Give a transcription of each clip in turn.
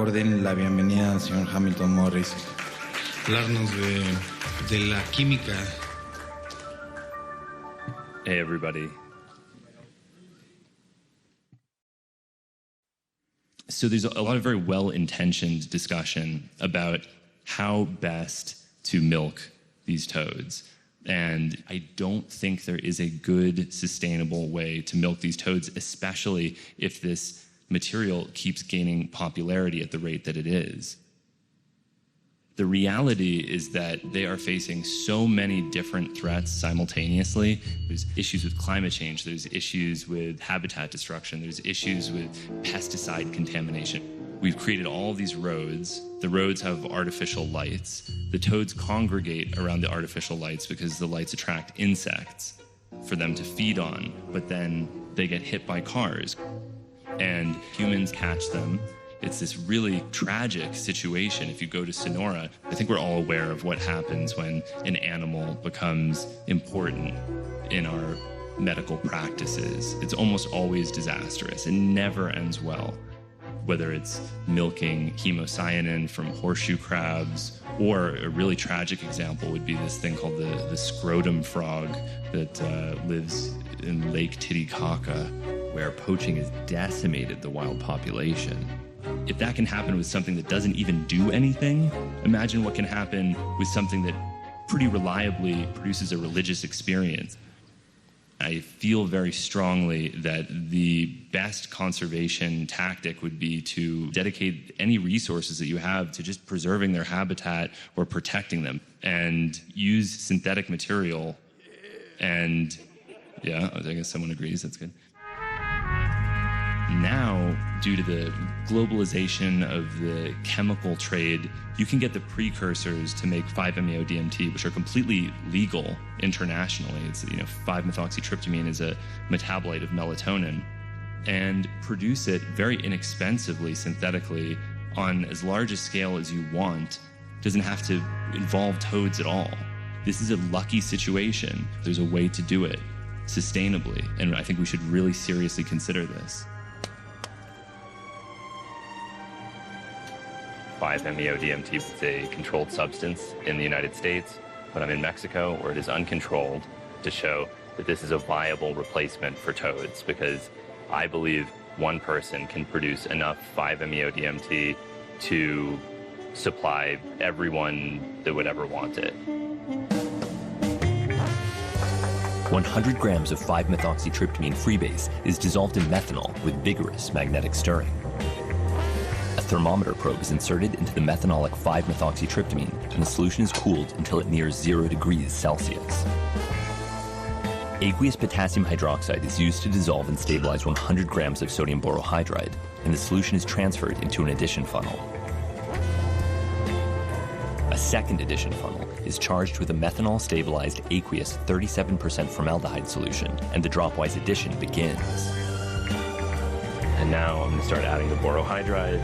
Orden la bienvenida al señor Hamilton Morris. Hablarnos de la química. Hey, everybody. So there's a lot of very well-intentioned discussion about how best to milk these toads. And I don't think there is a good, sustainable way to milk these toads, especially if this material keeps gaining popularity at the rate that it is. The reality is that they are facing so many different threats simultaneously. There's issues with climate change, there's issues with habitat destruction, there's issues with pesticide contamination. We've created all of these roads. The roads have artificial lights. The toads congregate around the artificial lights because the lights attract insects for them to feed on, but then they get hit by cars and humans catch them. It's this really tragic situation. If you go to Sonora, I think we're all aware of what happens when an animal becomes important in our medical practices. It's almost always disastrous. It never ends well. Whether it's milking hemocyanin from horseshoe crabs, or a really tragic example would be this thing called the scrotum frog that lives in Lake Titicaca, where poaching has decimated the wild population. If that can happen with something that doesn't even do anything, imagine what can happen with something that pretty reliably produces a religious experience. I feel very strongly that the best conservation tactic would be to dedicate any resources that you have to just preserving their habitat or protecting them, and use synthetic material. And yeah, I guess someone agrees, that's good. Now, due to the globalization of the chemical trade, you can get the precursors to make 5-MeO-DMT, which are completely legal internationally. It's, 5-methoxytryptamine is a metabolite of melatonin, and produce it very inexpensively synthetically on as large a scale as you want. Doesn't have to involve toads at all. This is a lucky situation. There's a way to do it sustainably, and I think we should really seriously consider this. 5-MeO-DMT is a controlled substance in the United States, but I'm in Mexico where it is uncontrolled, to show that this is a viable replacement for toads, because I believe one person can produce enough 5-MeO-DMT to supply everyone that would ever want it. 100 grams of 5-methoxytryptamine freebase is dissolved in methanol with vigorous magnetic stirring. A thermometer probe is inserted into the methanolic 5-methoxytryptamine, and the solution is cooled until it nears 0 degrees Celsius. Aqueous potassium hydroxide is used to dissolve and stabilize 100 grams of sodium borohydride, and the solution is transferred into an addition funnel. A second addition funnel is charged with a methanol-stabilized aqueous 37% formaldehyde solution, and the dropwise addition begins. And now I'm going to start adding the borohydride.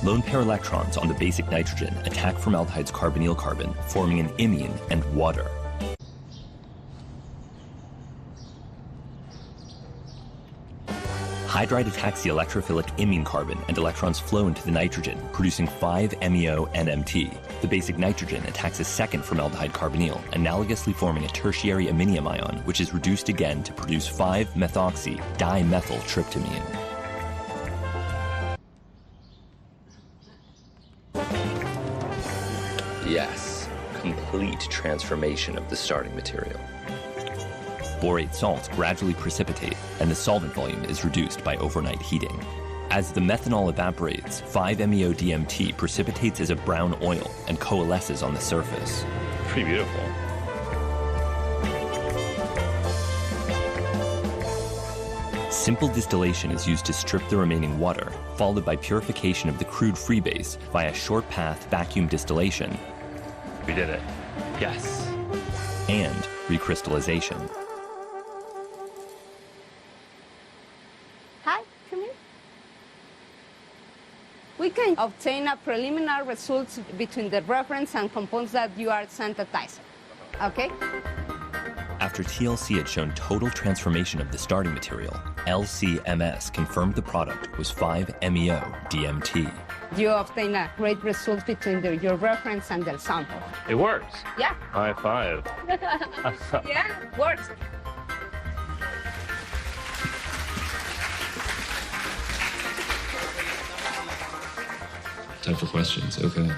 Lone pair electrons on the basic nitrogen attack formaldehyde's carbonyl carbon, forming an imine and water. Hydride attacks the electrophilic imine carbon, and electrons flow into the nitrogen, producing 5-MeO-NMT. The basic nitrogen attacks a second formaldehyde carbonyl, analogously forming a tertiary aminium ion, which is reduced again to produce 5-methoxy-dimethyltryptamine. Yes, complete transformation of the starting material. Borate salts gradually precipitate, and the solvent volume is reduced by overnight heating. As the methanol evaporates, 5-MeO-DMT precipitates as a brown oil and coalesces on the surface. Pretty beautiful. Simple distillation is used to strip the remaining water, followed by purification of the crude freebase via short-path vacuum distillation. We did it. Yes. And recrystallization. Hi, come here. we can obtain a preliminary results between the reference and compounds that you are synthesizing. Okay? After TLC had shown total transformation of the starting material, LCMS confirmed the product was 5-MeO-DMT. You obtain a great result between your reference and the sample. It works. Yeah. High five. Yeah, it works. Time for questions. Okay.